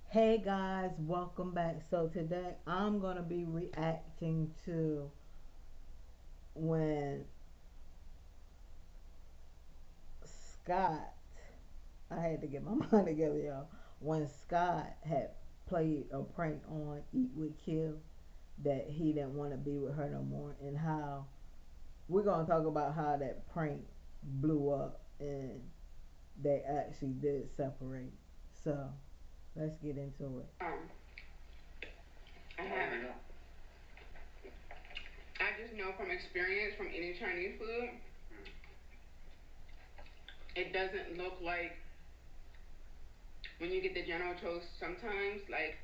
Hey guys, welcome back. So today I'm gonna be reacting to when Scott, I had to get my mind together, y'all. When Scott had played a prank on Eat with Kill that he didn't want to be with her no more, and how we're gonna talk about how that prank blew up and they actually did separate. So let's get into it. I haven't. I just know from experience from eating Chinese food, it doesn't look like when you get the General Toast. Sometimes, like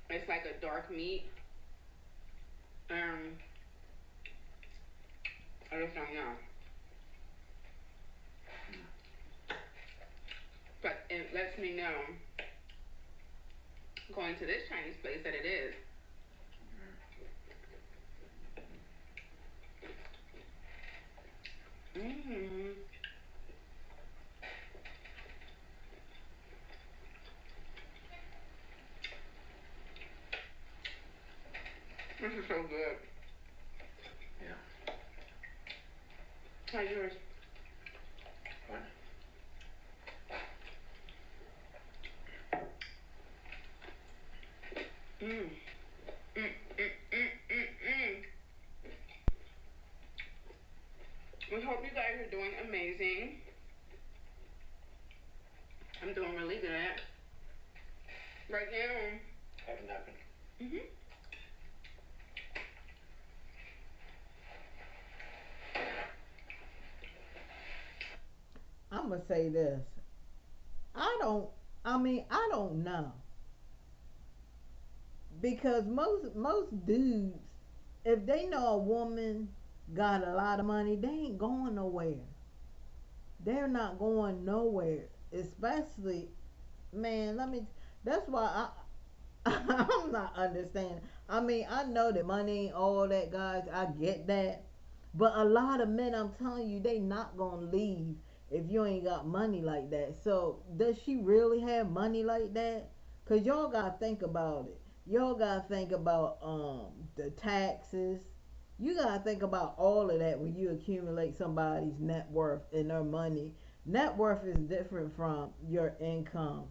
it's like a dark meat. Um, I just don't know, but it lets me know going to this Chinese place that it is. Mm-hmm. This is so good. Yeah. How's yours? What? Mm. Mm, mm, mm, mm, mm. We hope you guys are doing amazing. I'm doing really good. Right now. Having nothing. Mhm. I'm gonna say this. I don't. I don't know because most dudes, if they know a woman got a lot of money, they ain't going nowhere. They're not going nowhere. Especially, man. That's why I'm not understanding. I know that money ain't all that, guys. I get that, but a lot of men, I'm telling you, they not gonna leave if you ain't got money like that. So does she really have money like that? Cause y'all gotta think about it. Y'all gotta think about the taxes. You gotta think about all of that when you accumulate somebody's net worth and their money. Net worth is different from your income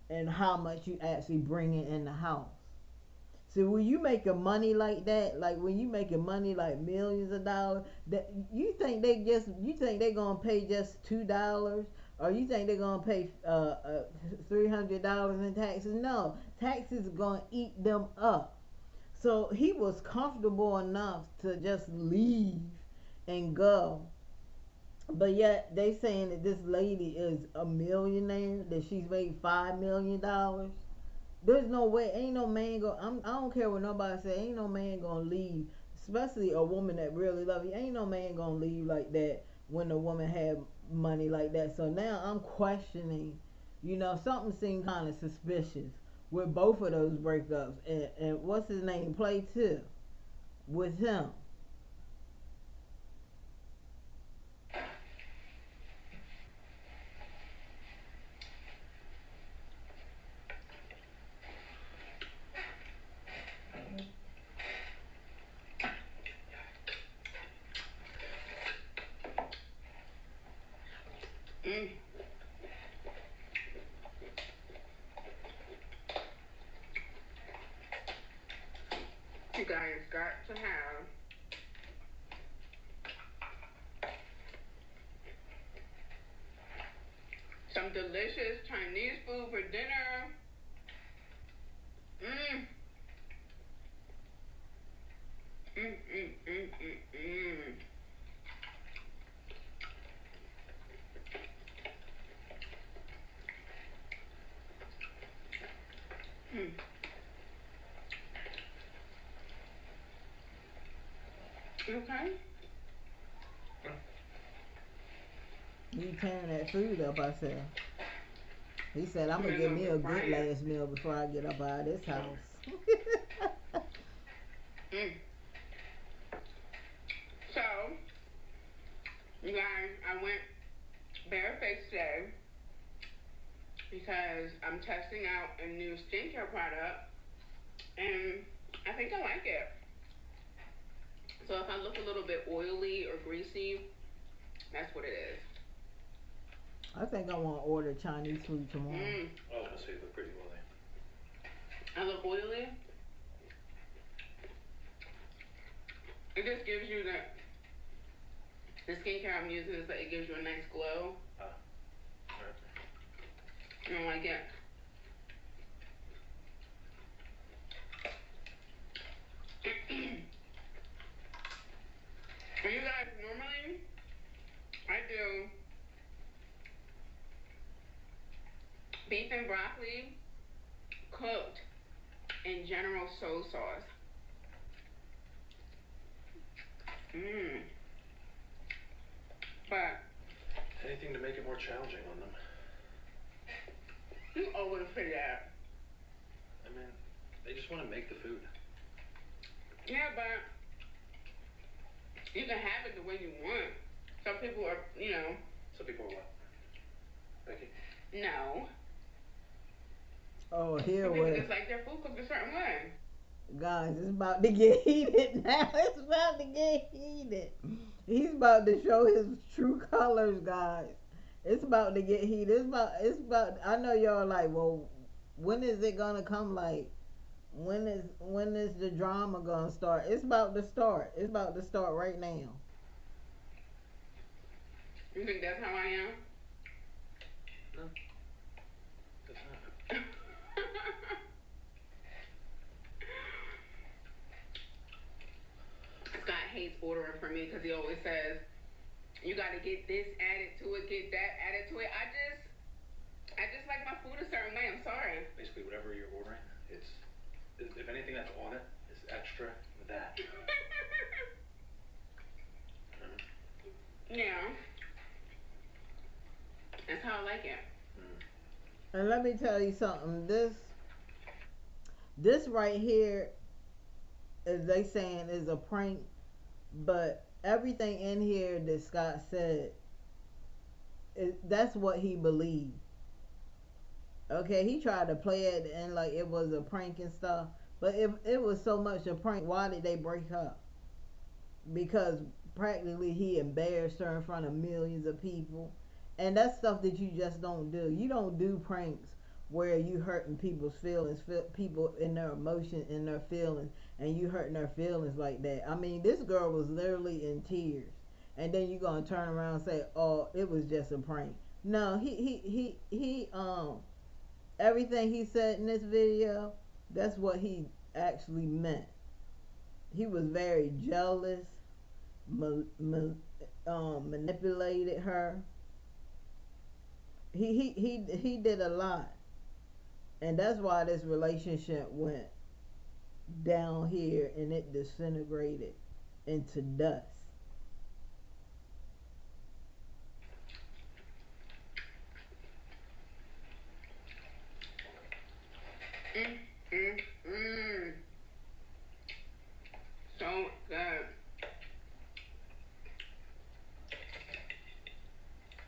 and how much you actually bring in the house. So when you making money like that, like when you making money like millions of dollars, that you think they gonna pay just $2, or you think they're gonna pay $300 in taxes? No, taxes gonna eat them up. So he was comfortable enough to just leave and go, but yet they saying that this lady is a millionaire, that she's made $5 million. There's no way. Ain't no man go. I don't care what nobody say. Ain't no man gonna leave, especially a woman that really love you. Ain't no man gonna leave like that when the woman had money like that. So now I'm questioning. Something seemed kind of suspicious with both of those breakups. And what's his name? Play too with him. Mm. You guys got to have some delicious Chinese food for dinner. Mm. Mm, mm, mm, mm, mm. Mm. Okay. He tearing that food up. I said. He said, "I'm You gonna may get want me to a fry good it. last meal before I get up out of this house." Mm. So, you guys, I went barefaced today. because I'm testing out a new skincare product and I think I like it. So if I look a little bit oily or greasy, that's what it is. I think I want to order Chinese food tomorrow. Oh, I was gonna say you look pretty oily. I look oily. It just gives you the skincare I'm using is that it gives you a nice glow. Alright. I don't like it. For you guys, normally I do beef and broccoli cooked in General Soy sauce. Mmm. But Anything to make it more challenging on them. you always say that. I mean, they just want to make the food. Yeah, but you can have it the way you want. Some people are, Some people are what? Picky? no. Oh, here Some people we just like their food cooked a certain way. guys. It's about to get heated now. It's about to get heated. He's about to show his true colors, guys. It's about to get heated. It's about. I know y'all like, well, when is it gonna come? Like, when is the drama gonna start? It's about to start. It's about to start right now. You think that's how I am? No, that's not. Scott hates ordering for me because he always says, you got to get this added to it, get that added to it. I just like my food a certain way. I'm sorry. Basically, whatever you're ordering, if anything that's on it is extra with that. Yeah. That's how I like it. And let me tell you something. This right here, as they saying, is a prank. But everything in here that Scott said, that's what he believed. Okay, he tried to play it and like it was a prank and stuff. But if it was so much a prank, why did they break up? Because practically he embarrassed her in front of millions of people, and that's stuff that you just don't do. You don't do pranks where you hurting people's feelings, people in their emotion, in their feelings, and you hurting their feelings like that. I mean, this girl was literally in tears, and then you gonna turn around and say, "Oh, it was just a prank." No, he everything he said in this video, that's what he actually meant. He was very jealous, manipulated her. He did a lot, and that's why this relationship went down here and it disintegrated into dust. Mm, mm, mm. So good.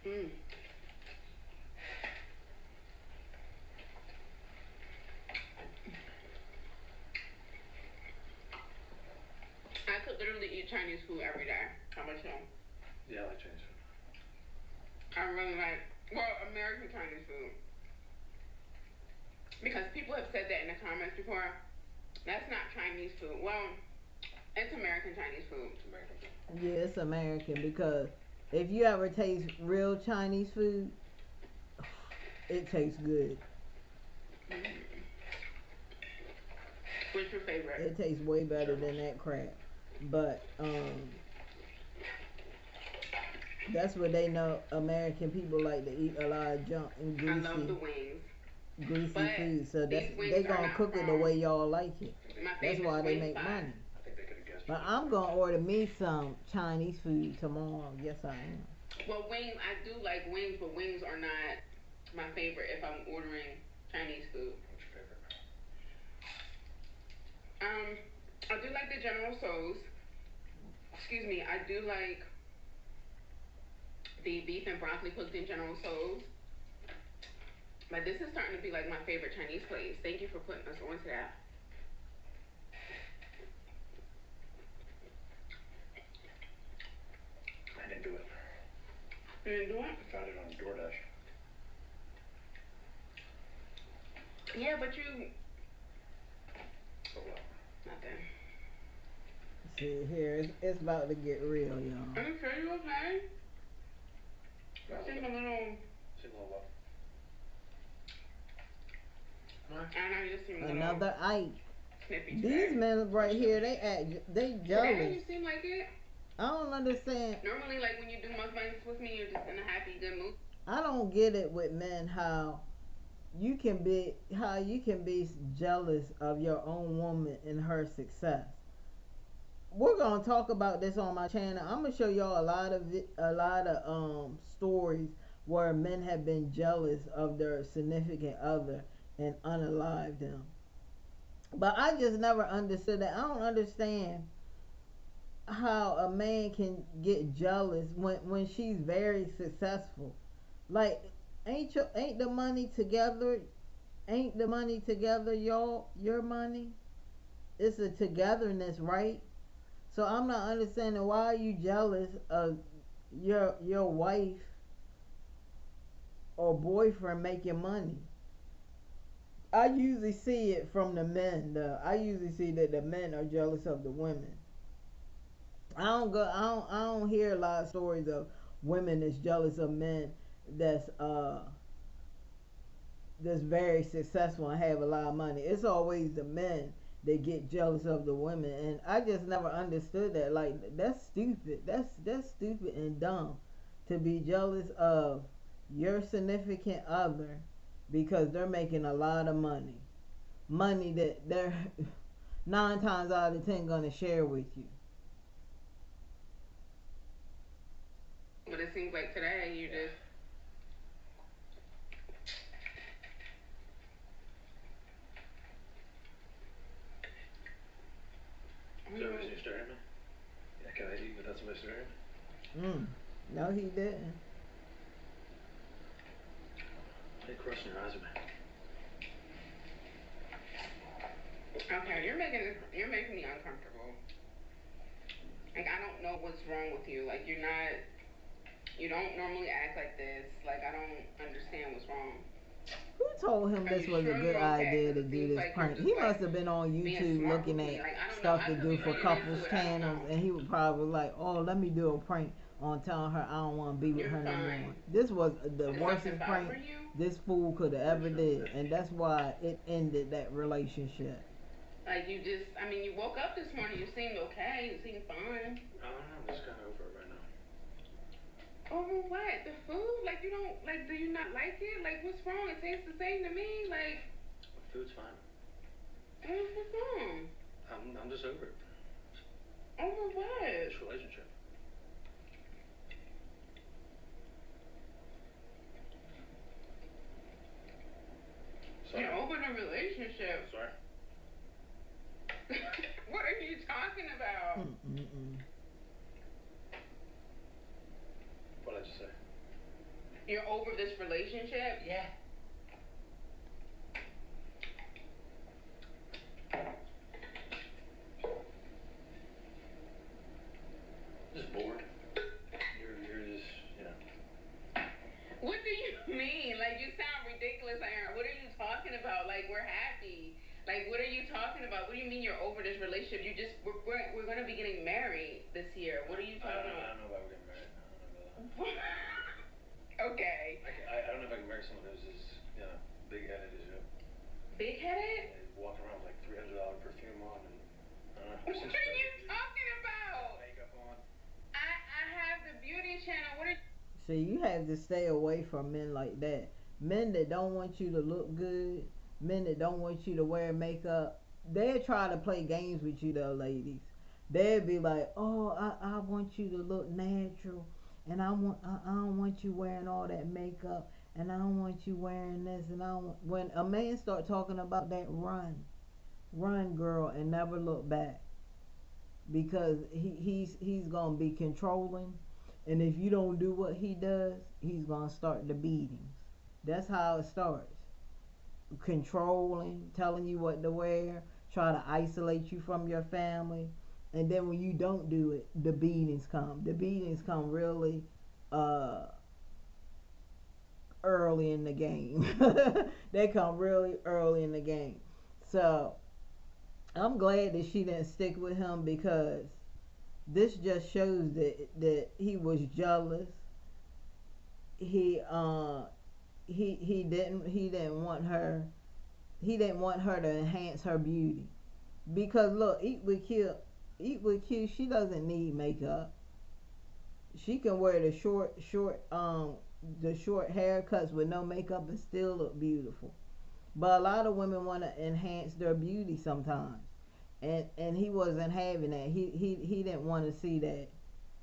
Mm. I could literally eat Chinese food every day. How about you? Yeah, I like Chinese food. I really like, well, American Chinese food. Because people have said that in the comments before. That's not Chinese food. Well, it's American Chinese food. It's American food. Yeah, it's American because if you ever taste real Chinese food, it tastes good. What's your favorite? It tastes way better than that crap. But that's what they know. American people like to eat a lot of junk and I love the greasy, wings. greasy But food. So these wings they are gonna not cook it the from way y'all like it. my That's favorite why they wing make spot. money. I think they could have guessed. But I'm gonna order me some Chinese food tomorrow. Yes, I am. Well, wings, I do like wings, but wings are not my favorite if I'm ordering Chinese food. What's your favorite? I do like the General Tso's. Excuse me, I do like the beef and broccoli cooked in General Tso's. But this is starting to be like my favorite Chinese place. Thank you for putting us onto that. I didn't do it. You didn't do it? I found it on DoorDash. Yeah, but you Oh well. nothing. See here, it's about to get real, y'all. Are you sure you okay? You Well, seem a little. seem a little low. Am I know you seem a little Another Ike. snippy These today. men right here, they Today jealous. you seem like it. I don't understand. Normally, like when you do mukbangs with me, you're just in a happy, good mood. I don't get it with men how you can be jealous of your own woman and her success. We're gonna talk about this on my channel. I'm gonna show y'all a lot of stories where men have been jealous of their significant other and unalive them. But I just never understood that. I don't understand how a man can get jealous when she's very successful. Like, ain't the money together? Ain't the money together, y'all? Your money? It's a togetherness, right? So I'm not understanding why are you jealous of your wife or boyfriend making money. I usually see it from the men. I usually see that the men are jealous of the women. I don't hear a lot of stories of women that's jealous of men that's uh that's very successful and have a lot of money. It's always the men that get jealous of the women, and I just never understood that. Like, that's stupid. That's stupid and dumb to be jealous of your significant other because they're making a lot of money. Money that they're 9 times out of 10 gonna share with you. But it seems like today you just. Is that the reason you're staring at me? Yeah, can I eat without somebody staring at me? No, he didn't. Hey, crossing your eyes at me. Okay, you're making me uncomfortable. Like I don't know what's wrong with you. Like you don't normally act like this. Like I don't understand what's wrong. Who told him Are this you was a sure good you're okay? idea to 'Cause it do seems this like you're prank? just He like must have been on being YouTube smart with looking me. at Like I don't know. stuff I to could do be for reading couples into it. I don't channels, know. and he would probably like, oh, let me do a prank on telling her I don't want to be with You're her no more. fine. This was the Is something worstest prank bothering you? this fool could have ever did, and that's why it ended that relationship. Like you just, I mean, you woke up this morning. You seemed okay. You seemed fine. I don't know, I'm just kind of over it right now. Over what? The food? Like you don't like? Do you not like it? Like what's wrong? It tastes the same to me. Like The food's fine. what's wrong? I'm just over it. Over what? This relationship. Sorry. You're over the relationship. Sorry. What are you talking about? What did I just say? You're over this relationship? Yeah. Just bored. You're just, you know. What do you mean? Like you sound ridiculous, Aaron. What are you talking about? Like we're happy. Like what are you talking about? What do you mean you're over this relationship? We're gonna be getting married this year. What are you talking I about? don't know about getting married. I don't know about that. Okay. I don't know if I can marry someone who's as, you know, big-headed as you. Big headed? They walk around with like $300 perfume on and, I don't know. What are you talking about? Makeup on. I have the beauty channel. What are you? See, you have to stay away from men like that. Men that don't want you to look good, men that don't want you to wear makeup, they'll try to play games with you though, ladies. They'll be like, oh, I want you to look natural, and I don't want you wearing all that makeup, and I don't want you wearing this, and I don't. When a man start talking about that, run, girl, and never look back, because he's gonna be controlling, and if you don't do what he does, he's gonna start the beatings. That's how it starts. controlling, telling you what to wear, try to isolate you from your family. And then when you don't do it, the beatings come. The beatings come really uh, early in the game. They come really early in the game. So I'm glad that she didn't stick with him, because this just shows that he was jealous. He he didn't want her, to enhance her beauty. Because look, eat with Q, she doesn't need makeup. She can wear the short haircuts with no makeup and still look beautiful. But a lot of women want to enhance their beauty sometimes, and he wasn't having that. He didn't want to see that,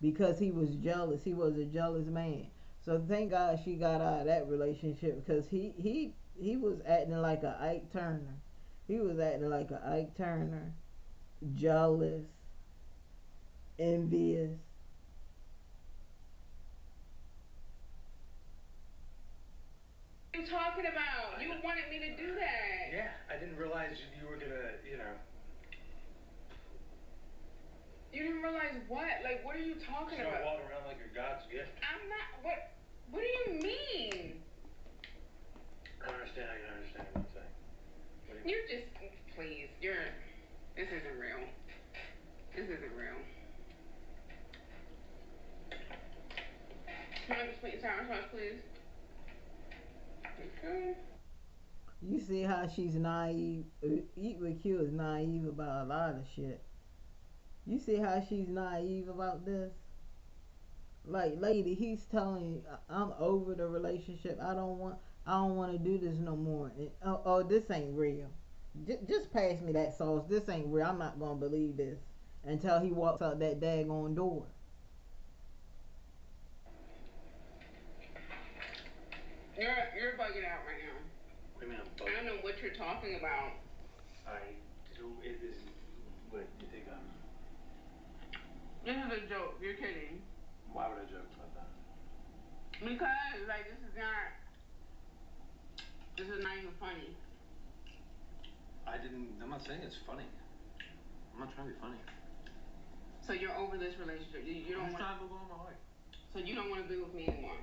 because he was jealous. He was a jealous man. So thank God she got out of that relationship, because he was acting like a Ike Turner. He was acting like a Ike Turner, jealous, envious. What are you talking about? You wanted me to do that. Yeah, I didn't realize you were gonna, You didn't realize what? Like, what are you talking start about? walking around like you're God's gift. I'm not. What do you mean? I don't understand how you don't understand what I'm saying. What do you You're just. Please. This isn't real. This isn't real. Can I just put your sour sauce, please? Okay. You see how she's naive. Eat with Q is naive about a lot of shit. You see how she's naive about this? Like, lady, he's telling you, I'm over the relationship. I don't want to do this no more. And, oh, this ain't real. Just pass me that sauce. This ain't real. I'm not gonna believe this until he walks out that daggone door. You're bugging out right now. What do you mean I'm I bugging? don't know what you're talking about. I do. It is. What do you think I'm? This is a joke. You're kidding. Why would I joke about that? Because like this is not even funny. I didn't. I'm not saying it's funny. I'm not trying to be funny. So you're over this relationship. You don't I'm want. trying to go on my way. So you don't want to be with me anymore.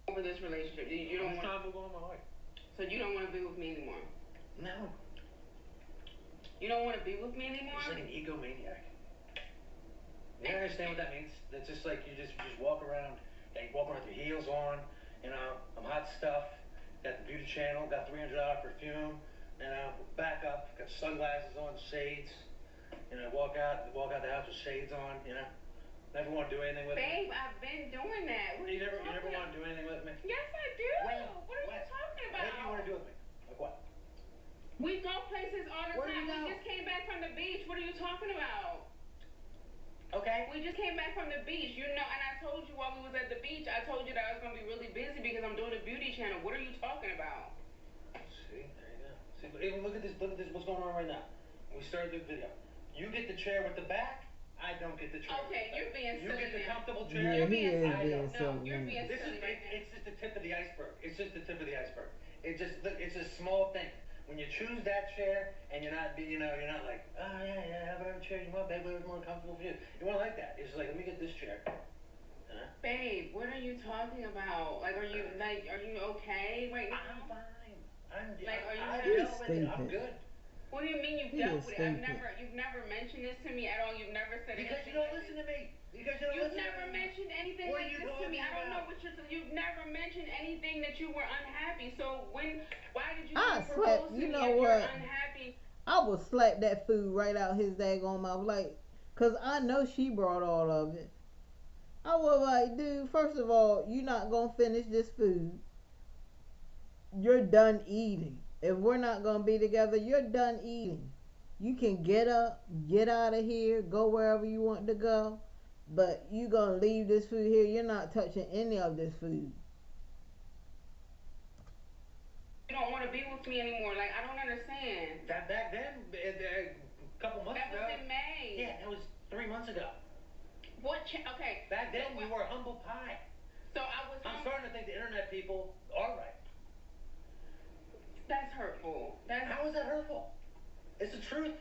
Over this relationship. You don't I'm want. trying to go on my way. So you don't want to be with me anymore. No. You don't want to be with me anymore. It's like an egomaniac. You understand what that means? It's just like you just walk around, with your heels on. I'm hot stuff. Got the beauty channel. Got $300 perfume. Back up. Got sunglasses on, shades. Walk out the house with shades on. Never want to do anything with me. Babe, I've been doing that. What You never want to do anything with me. Yes, I do. When? What are you talking about? What do you want to do with me? Like what? We go places all the Where do time. you go? We just came back from the beach. What are you talking about? Okay. We just came back from the beach, and I told you while we was at the beach, I told you that I was going to be really busy because I'm doing a beauty channel. What are you talking about? See, there you go. See, but even look at this, what's going on right now. We started the video. You get the chair with the back, I don't get the chair. Okay, you're being You silly get the now. comfortable chair. Yeah, he is I being don't. silly. No, you're being This silly is right now. it's just the tip of the iceberg. It's just the tip of the iceberg. It's a small thing. When you choose that chair and you're not you're not like, oh yeah, have whatever chair you want, babe, whatever's more comfortable for you. You want like that. It's just like, let me get this chair. Babe, what are you talking about? Like, are you okay right now? I'm fine. I'm He's dealt with it. I'm stupid. good. What do you mean you've He dealt is with it? stupid. You've never mentioned this to me at all. You've never said Because anything you don't like listen this. to me. Because you don't You've listen never to me. mentioned anything What like are you this to me. talking I don't know about? you've never mentioned anything that you were unhappy. So why did you I even propose slept. to You me know if you're what? unhappy? I would slap that food right out his daggone mouth, like, cause I know she brought all of it. I was like, dude, first of all, you're not gonna finish this food. You're done eating. If we're not gonna be together, you're done eating. You can get up, get out of here, go wherever you want to go, but you gonna leave this food here. You're not touching any of this food. You don't want to be with me anymore. Like, I don't understand. That back then, a couple months That ago. was in May. Yeah, that was 3 months ago. Okay. Back So then, you what? were humble pie. So I was. I'm starting to think the internet people are right. That's hurtful. That's. How is that hurtful? It's the truth.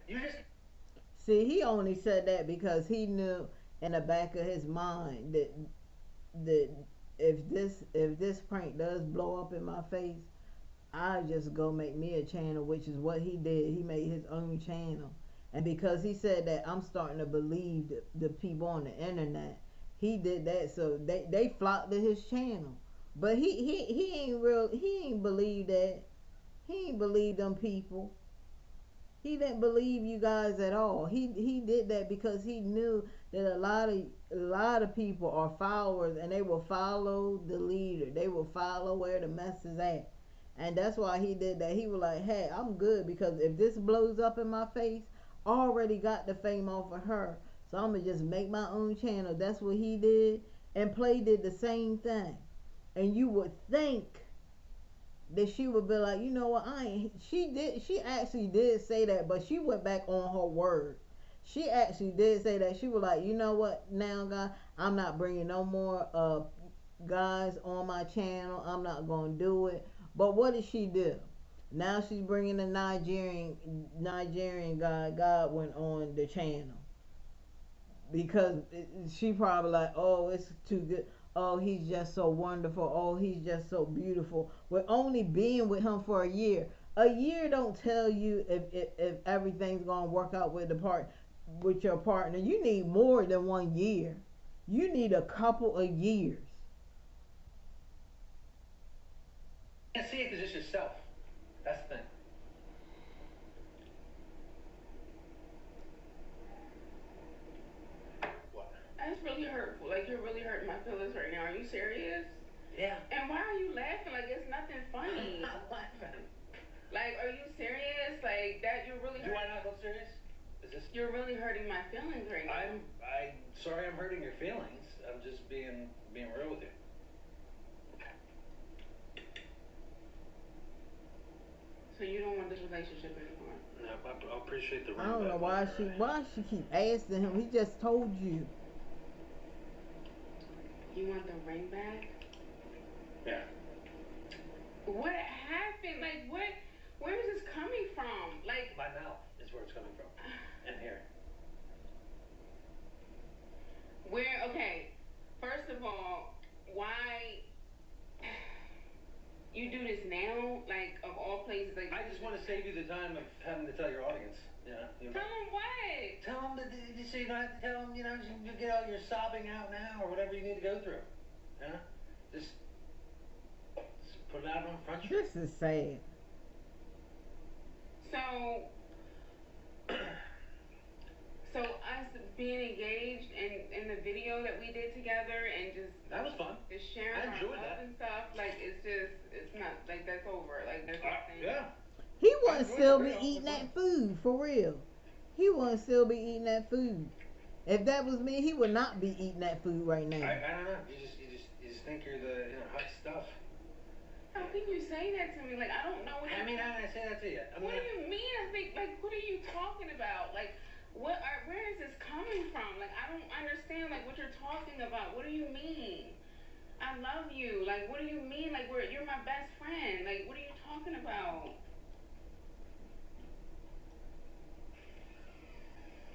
You just See, he only said that because he knew in the back of his mind that if this prank does blow up in my face, I just go make me a channel, which is what he did. He made his own channel, and because he said that, I'm starting to believe the people on the internet. He did that, so they flocked to his channel. But he ain't believe that. He ain't believe them people. He didn't believe you guys at all. He did that because he knew that a lot of people are followers, and they will follow the leader. They will follow where the mess is at. And that's why he did that. He was like, hey, I'm good, because if this blows up in my face, I already got the fame off of her. So I'm going to just make my own channel. That's what he did. And Play did the same thing. And you would think that she would be like, you know what, I ain't. She actually did say that, but she went back on her word. She actually did say that. She was like, you know what, now, guys, I'm not bringing no more guys on my channel. I'm not gonna do it. But what did she do? Now she's bringing the Nigerian guy Godwin on the channel, because she probably like, oh, it's too good. Oh, he's just so wonderful. Oh, he's just so beautiful. With only being with him for a year don't tell you if everything's gonna work out with your partner. You need more than 1 year. You need a couple of years. can't see it because it's yourself. That's the thing. What? That's really hurtful. Like, you're really hurting my feelings right now. Are you serious? Yeah. And why are you laughing? Like, it's nothing funny. I'm not laughing. Like, are you serious? Like, that you're really Do I hurting. not look serious? Is this? You're really hurting my feelings right now. I'm sorry. I'm hurting your feelings. I'm just being real with you. So you don't want this relationship anymore? No, I appreciate the I ring don't know back. why she keep asking him. He just told you. You want the ring back? Yeah. What happened? Like, what? Where is this coming from? Like, My mouth is where it's coming from. And here. where? Okay. First of all, why you do this now? Like, of all places, like. I just want to save you the time of having to tell your audience. You know. Tell them what? Tell them that so you don't have to tell them. You get all your sobbing out now or whatever you need to go through. Just put it out on front street. This is sad. So, so us being engaged in the video that we did together and That was fun. just sharing I our enjoyed love that. and stuff, like, it's not, like, that's over. Like, there's nothing. Yeah. He wouldn't enjoyed still the be video. eating It was that food, for real. He wouldn't still be eating that food. If that was me, he would not be eating that food right now. I don't know. You just think you're the hot stuff. How can you say that to me? Like, I don't know what. I mean, how can I say that to you? What do you mean? I think, like, what are you talking about? Like, where is this coming from? Like, I don't understand, like, what you're talking about. What do you mean? I love you. Like, what do you mean? Like, you're my best friend. Like, what are you talking about?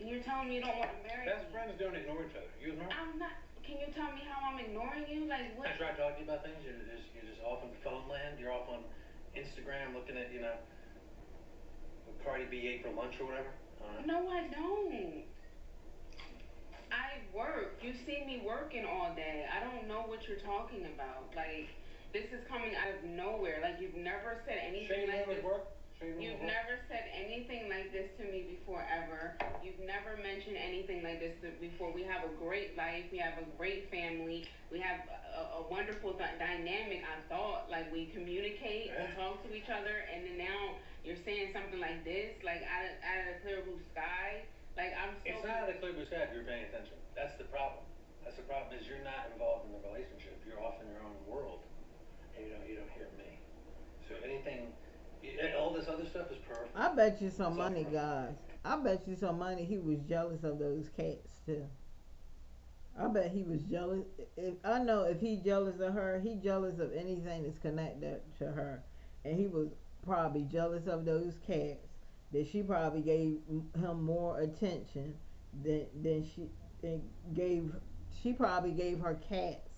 And you're telling me you don't want to marry Best me. friends don't ignore each other. You ignore? I'm not. Can you tell me how I'm ignoring you? Like, what? I try talking to you about things. You're just off in phone land. You're off on Instagram looking at what Cardi B ate for lunch or whatever. No, I don't. I work. You see me working all day. I don't know what you're talking about. Like, this is coming out of nowhere. Like, you've never said anything like this. You've never said anything like this to me before, ever. You've never mentioned anything like this before. We have a great life. We have a great family. We have a wonderful dynamic, I thought. Like, we communicate, we talk to each other, and then now you're saying something like this, like out of the clear blue sky. Like, I'm so. It's not out of the clear blue sky if you're paying attention. That's the problem. That's the problem is you're not involved in the relationship. You're off in your own world, and you don't hear me. So anything. All this other stuff is perfect. I bet you some money, guys. I bet you some money he was jealous of those cats too. I bet he was jealous. If I know if he jealous of her, he jealous of anything that's connected to her, and he was probably jealous of those cats that she probably gave him more attention than than gave. She probably gave her cats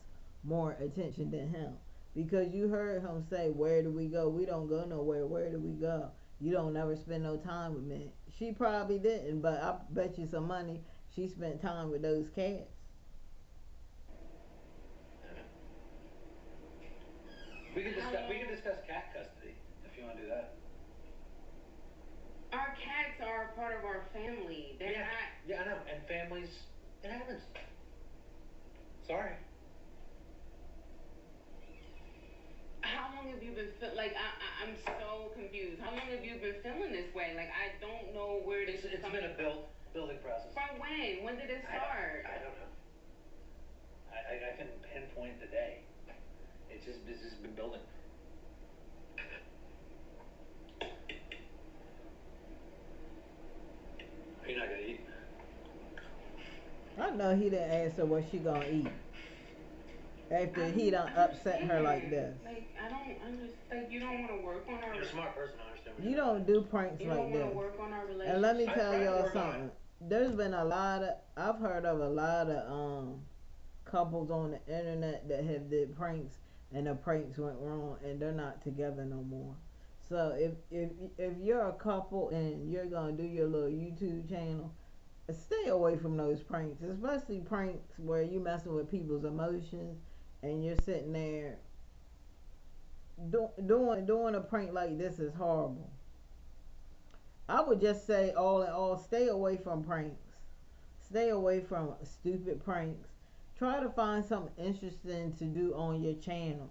more attention than him because you heard him say, "Where do we go? We don't go nowhere. Where do we go? You don't never spend no time with me." She probably didn't, but I bet you some money she spent time with those cats. We can discuss cat custody if you want to do that. Our cats are a part of our family. They're Yeah, not. yeah, I know. And families, it happens. Sorry. How long have you been like I'm so confused. How long have you been feeling this way? Like I don't know where this is It's coming been a building process. from. When? When did it start? I don't know. I can pinpoint the day. It's just been building. You're not gonna eat. I know he didn't ask her what she gonna eat after he done upset her like this. Like I don't understand. Like you don't want to work on our. You're a smart person. I understand. You don't do pranks You like don't want this. to work on our relationship. And let me I tell tried to y'all work on something. There's been a lot of I've heard of a lot of couples on the internet that have did pranks and the pranks went wrong and they're not together no more. So if you're a couple and you're gonna do your little YouTube channel, stay away from those pranks, especially pranks where you messing with people's emotions and you're sitting there doing a prank like this is horrible. I would just say all in all, stay away from pranks. Stay away from stupid pranks. Try to find something interesting to do on your channel.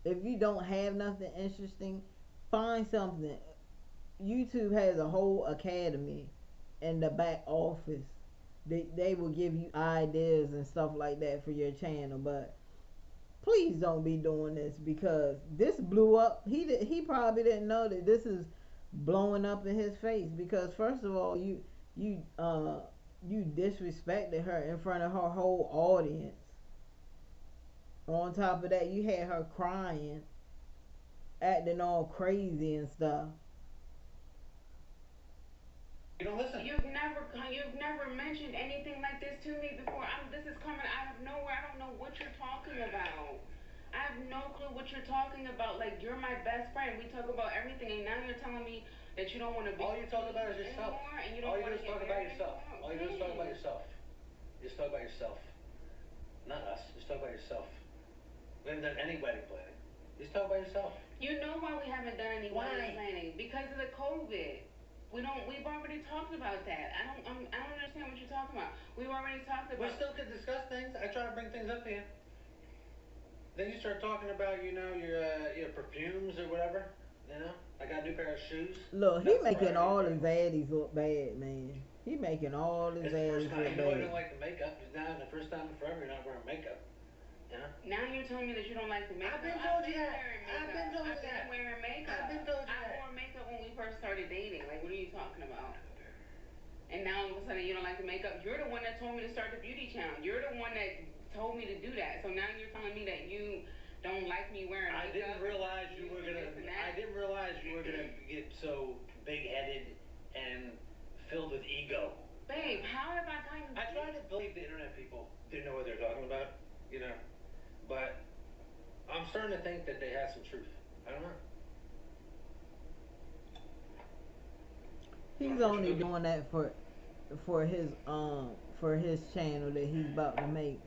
If you don't have nothing interesting, find something. YouTube has a whole academy in the back office. They will give you ideas and stuff like that for your channel, but please don't be doing this because this blew up. He probably didn't know that this is blowing up in his face because first of all you you disrespected her in front of her whole audience. On top of that, you had her crying, acting all crazy and stuff. You don't listen. You've never mentioned anything like this to me before. This is coming out of nowhere. I don't know what you're talking about. I have no clue what you're talking about. Like you're my best friend. We talk about everything, and now you're telling me that you don't want to be. All you talk about is yourself. Anymore, and you All don't you do want is to talk get about married yourself. anymore. All you do is talk about Please. yourself. You just talk about yourself. Not us. Just talk about yourself. We haven't done any wedding planning. Just talk about yourself. You know why we haven't done any Why? wedding planning? Because of the COVID. We don't. We've already talked about that. I don't understand what you're talking about. We've already talked We about. still could discuss things. I try to bring things up to you. Then you start talking about, your perfumes or whatever. I got a new pair of shoes. Look, he That's making right. all his baddies look bad, man. He making all his It's the baddies first time. look You know I don't bad. like the makeup. It's now the first time in forever you're not wearing makeup. Now you're telling me that you don't like the makeup. I've been told you that. Wearing makeup. I've been told you I've been that. wearing makeup. I've been told you I that. wore makeup when we first started dating. Like, what are you talking about? And now all of a sudden you don't like the makeup. You're the one that told me to start the beauty channel. You're the one that told me to do that. So now you're telling me that you don't like me wearing I makeup. didn't realize you were gonna. I didn't realize you were gonna get so big-headed and filled with ego. Babe, how have I gotten? I try to believe the internet people didn't know what they're talking about, but I'm starting to think that they have some truth. I don't know. He's only doing that for his channel that he's about to make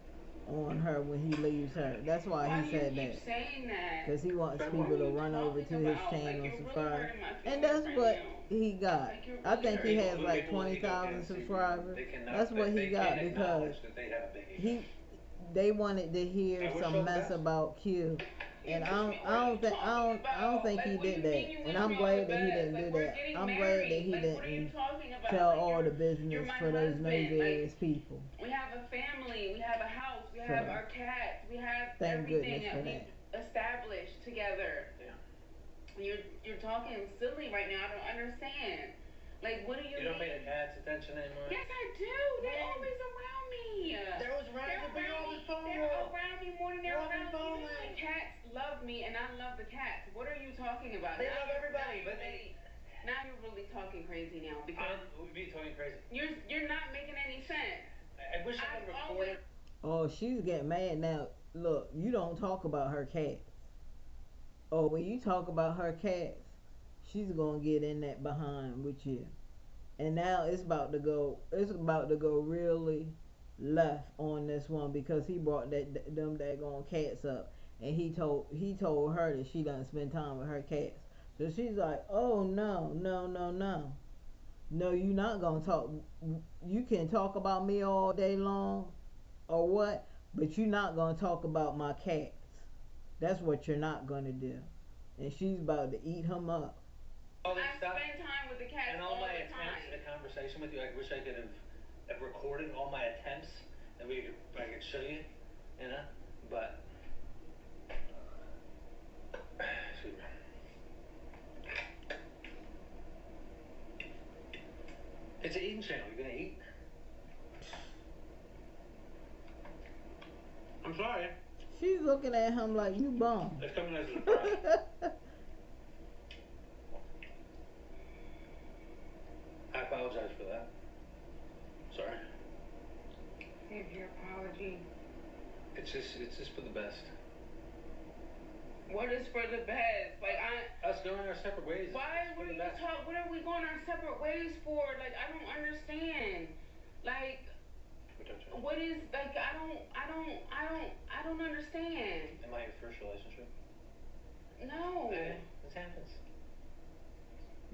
on her when he leaves her. That's why he said you that. keep saying that? Because he wants What people are to you run over to talking his about? channel Like, and you're really subscribe. hurting my And feelings that's right what now. he got. Like, you're I really think he hurting has me. like 20,000 subscribers. That's what he got because they wanted to hear some mess about Q. And I don't think he did that. And I'm glad that he didn't do that. I'm glad that he didn't tell all the business for those nosy ass people. We have a family, we have a house, we have our cats, we have Thank everything goodness for that we've established together. Yeah. You're talking silly right now. I don't understand. Like, what do you You don't pay mean? the cats attention anymore? Yes, I do. They're When? always around me. They're always around you, but you're always phone They're world. around me more than You're they're always around phone you. The land. cats love me, and I love the cats. What are you talking about? They love everybody, but they... Now you're really talking crazy now because Me talking crazy. you're not making any sense. I wish I could record always it. Oh, she's getting mad now. Look, you don't talk about her cats. Oh, when you talk about her cats, she's gonna get in that behind with you. And now it's about to go really left on this one because he brought them daggone cats up, and he told her that she doesn't spend time with her cats. So she's like, oh no, no, no, no, no, you're not gonna talk. You can talk about me all day long or what, but you're not gonna talk about my cats. That's what you're not gonna do. And she's about to eat him up. All this I stuff spend time with the cats and all my attempts at a conversation with you. I wish I could have recorded all my attempts and I could show you, you know. But excuse me. It's an eating channel. You gonna eat? I'm sorry. She's looking at him like you bum. It's coming as a surprise. I apologize for that. Sorry. Save your apology. It's just for the best. What is for the best? Like Us going our separate ways. Why were you talk? What are we going our separate ways for? Like I don't understand. Like what is like I don't understand. Am I your first relationship? No. This happens.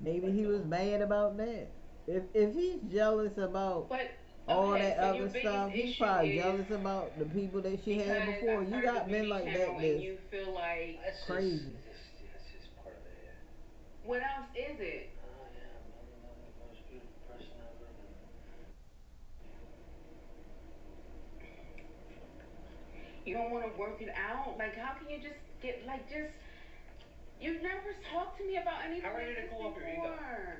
Maybe he was mad about that. If he's jealous about But all okay, that so other stuff, he's probably jealous about the people that she had before. You got men like that and you feel like crazy. That's just part of it. Yeah. What else is it? Oh yeah, I'm the most beautiful person ever. You don't want to work it out? Like how can you just get like just you've never talked to me about anything. How are you gonna cool off your ego?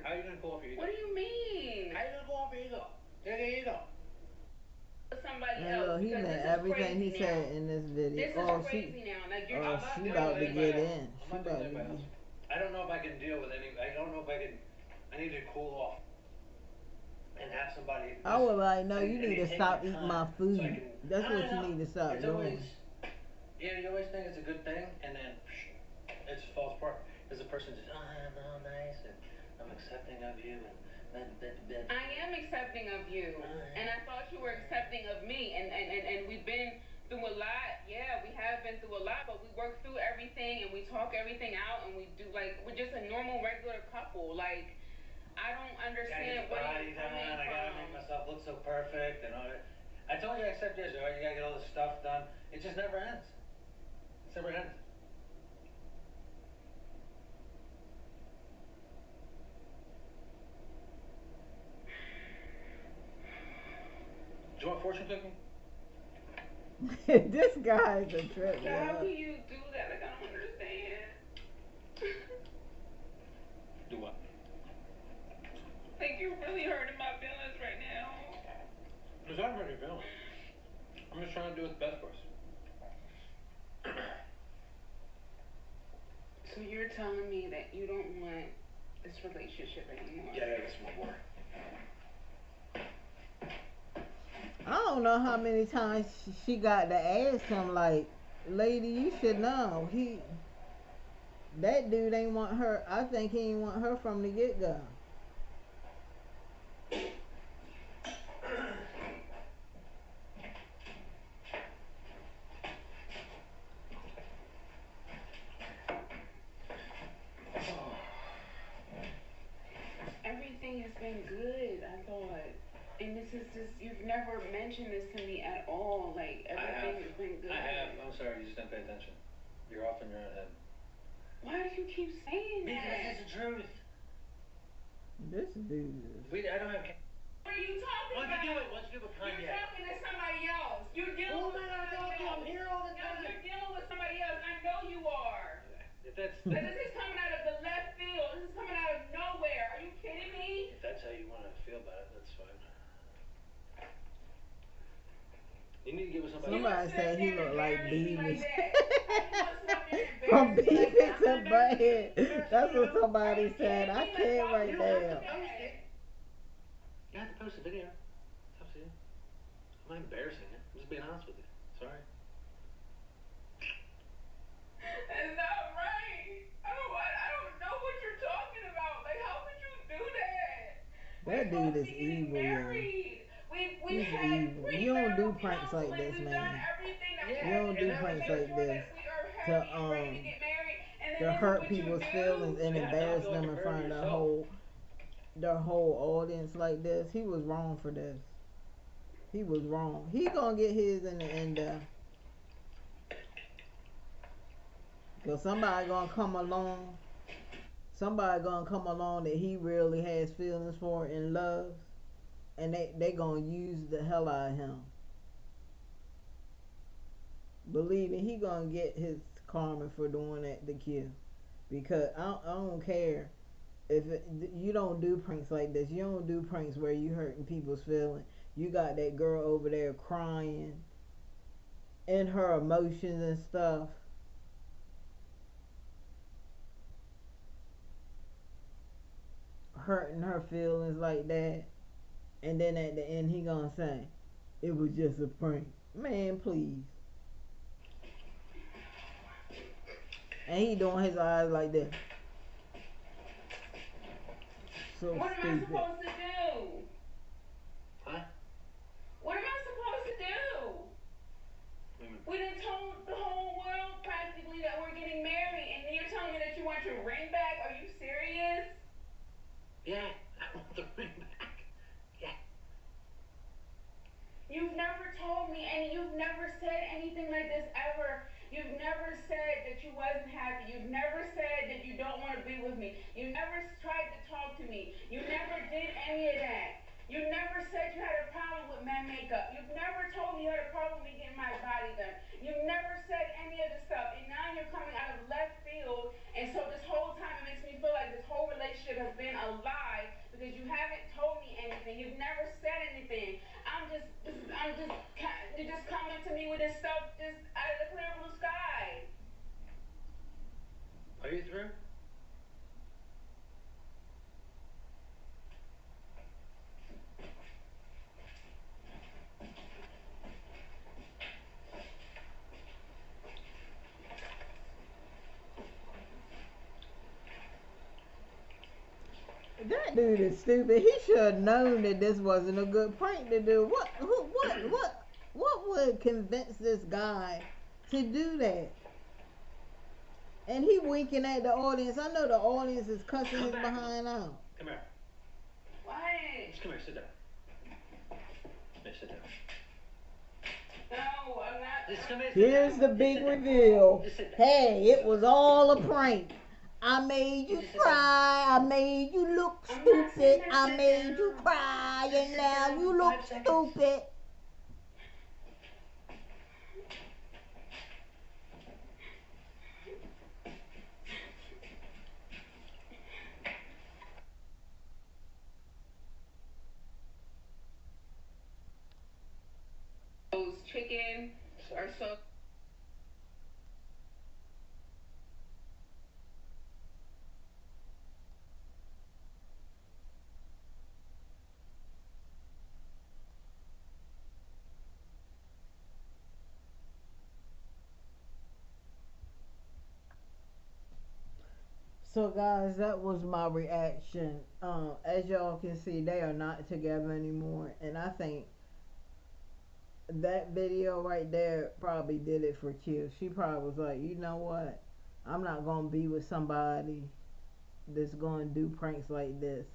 How are you gonna cool off your ego? What do you mean? How are you gonna cool off your ego? Get your ego. Somebody And else. look, he meant everything he said in this video. This is crazy now. Like you're she about to get in. She about to get in. I don't know if I can deal with any. I don't know if I can. I need to cool off and have somebody. I was like, no, you need to stop eating my food. That's what you need to stop doing. Yeah, you always think it's a good thing, and then it just falls apart. Because the person just, oh, I'm all nice, and I'm accepting of you, and I am accepting of you, and I thought you were accepting of me, and we've been through a lot. Yeah, we have been through a lot, but we work through everything, and we talk everything out, and we do, like, we're just a normal, regular couple. Like, I don't understand where you're coming from. I gotta make myself look so perfect, and all that. I told you I accept this, right? You gotta get all this stuff done. It just never ends. It never ends. Do you want fortune cookie? This guy's a trip. How can you do that? Like, I don't understand. Do what? Like, you're really hurting my feelings right now. Because I'm hurting your feelings. I'm just trying to do what's best for us. So you're telling me that you don't want this relationship anymore? Yeah, that's my word. I don't know how many times she got to ask him, like, lady, you should know. That dude ain't want her. I think he ain't want her from the get-go. Everything has been good, I thought. And this is just, you've never mentioned this to me at all. Like, everything has been good. I have. I'm sorry, you just didn't pay attention. You're off in your own head. Why do you keep saying that? Because it's the truth. This dude. I don't have... What are you talking about? Why don't you do it with Kanye? You're talking to somebody else. You're dealing with somebody else. I'm here all the time. No, you're dealing with somebody else. I know you are. If that's... Like, this is coming out of the left field. This is coming out of nowhere. Are you kidding me? If that's fine. You need to get with somebody. Somebody said he looked like Beavis. From From Beavis to Butthead. Butthead. That's what somebody said. I can't You right don't have to now. post it. You have to post the video. It's up to you. I'm not embarrassing it. I'm just being honest with you. Sorry. That's not right. I don't know what you're talking about. Like, how could you do that? We're That dude supposed to is be getting evil, yo. married. We've He's had evil. You don't do premarital pranks like counseling. this, We've done man. everything that we You Yeah, had don't to and do do that to was pranks make it. like sure this that we are to happy and ready to get married. And then to this is hurt what you people's feelings do. and Yeah, now I embarrass feel like them a in burden front of yourself. their whole audience like this. He was wrong for this. He was wrong. He gonna get his in the end there. Cause somebody gonna come along. Somebody gonna come along that he really has feelings for and loves, and they gonna use the hell out of him. Believe me, he gonna get his karma for doing that to Q. Because I don't care if you don't do pranks like this. You don't do pranks where you hurting people's feelings. You got that girl over there crying in her emotions and stuff, hurting her feelings like that, and then at the end he gonna say it was just a prank. Man, please. And he doing his eyes like this. So What am I stupid. supposed to do? Huh? What am I supposed to do? We done told the whole world practically that we're getting married, and then you're telling me that you want your ring back? Are you serious? Yeah, I want the ring back. Yeah. You've never told me, and you've never said anything like this ever. You've never said that you wasn't happy. You've never said that you don't want to be with me. You never tried to talk to me. You never did any of that. You never said you had a problem with man makeup. You've never told me you had a problem with me getting my body done. You've never said any of the stuff. And now you're coming out of left field. And so this whole time it makes me feel like this whole relationship has been a lie because you haven't told me anything. You've never said anything. You're just coming to me with this stuff just out of the clear blue sky. Are you through? That dude is stupid. He should have known that this wasn't a good prank to do. What would convince this guy to do that? And he winking at the audience. I know the audience is cussing his behind out. Come here. What? Just come here, sit down. Here, sit down. No, I'm not. Just come here, sit Here's down. the Just big sit down. reveal. Just sit down. Hey, it was all a prank. I made you cry. I made you look stupid. I made you cry, and now you look stupid. Those chicken are so. So guys, that was my reaction. As y'all can see, they are not together anymore, and I think that video right there probably did it for Q. She probably was like, you know what? I'm not gonna be with somebody that's gonna do pranks like this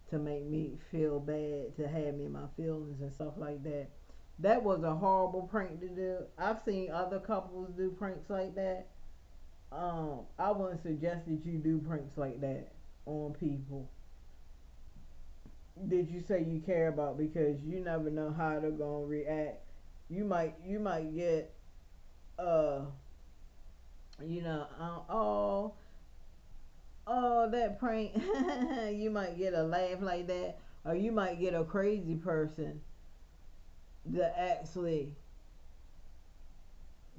to make me feel bad, to have me in my feelings and stuff like that. That was a horrible prank to do. I've seen other couples do pranks like that. I wouldn't suggest that you do pranks like that on people. Did you say you care about, because you never know how they're gonna react. You might get uh oh that prank. You might get a laugh like that, or you might get a crazy person that actually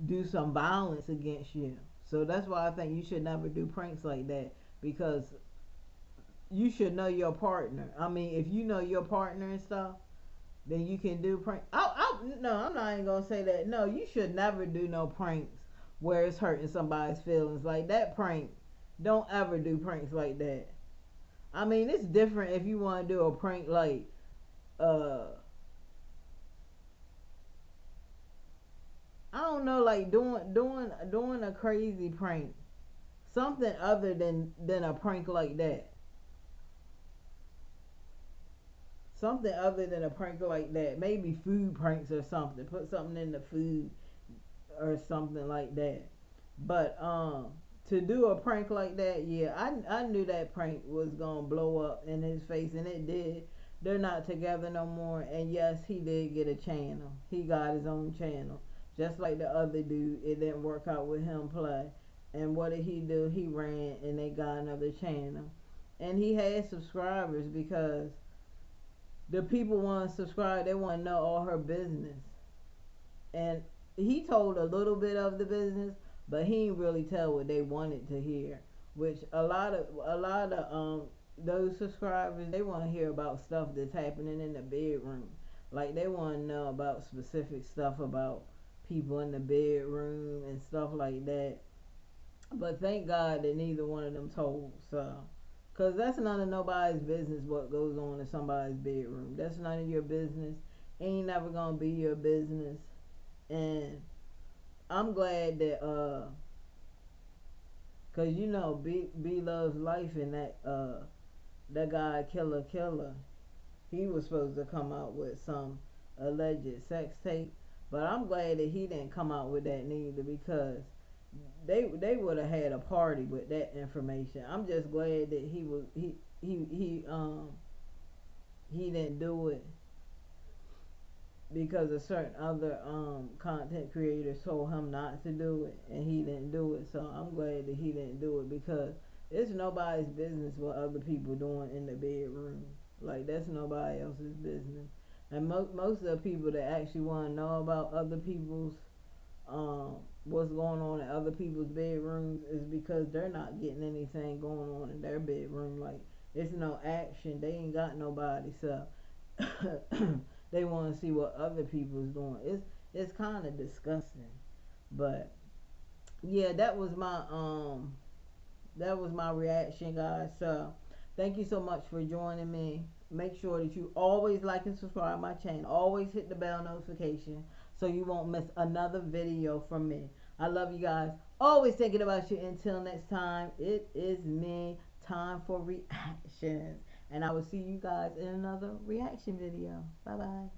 do some violence against you. So that's why I think you should never do pranks like that, because you should know your partner. I mean, if you know your partner and stuff, then you can do prank. No, I'm not even gonna say that. No, you should never do no pranks where it's hurting somebody's feelings like that. Prank. Don't ever do pranks like that. I mean, it's different if you want to do a prank like uh I don't know, like doing a crazy prank, something other than a prank like that. Something other than a prank like that. Maybe food pranks or something. Put something in the food or something like that. But to do a prank like that, yeah, I knew that prank was gonna blow up in his face, and it did. They're not together no more, and yes, he did get a channel. He got his own channel, just like the other dude. It didn't work out with him play, and what did he do? He ran, and they got another channel, and he had subscribers because the people want to subscribe. They want to know all her business, and he told a little bit of the business, but he didn't really tell what they wanted to hear. Which a lot of those subscribers, they want to hear about stuff that's happening in the bedroom. Like they want to know about specific stuff about people in the bedroom and stuff like that. But thank God that neither one of them told. So, cause that's none of nobody's business what goes on in somebody's bedroom. That's none of your business. Ain't never gonna be your business. And I'm glad that cause you know B loves life, and that guy Killer, he was supposed to come out with some alleged sex tape, but I'm glad that he didn't come out with that neither, because they would have had a party with that information. I'm just glad that he didn't do it, because a certain other content creators told him not to do it, and he didn't do it. So I'm glad that he didn't do it, because it's nobody's business what other people doing in the bedroom. Like that's nobody else's business. And most of the people that actually want to know about other people's what's going on in other people's bedrooms is because they're not getting anything going on in their bedroom. Like it's no action. They ain't got nobody, so they want to see what other people's doing. It's kind of disgusting, but yeah, that was my reaction, guys. So thank you so much for joining me. Make sure that you always like and subscribe my channel. Always hit the bell notification so you won't miss another video from me. I love you guys. Always thinking about you. Until next time, it is me. Time for reactions. And I will see you guys in another reaction video. Bye bye.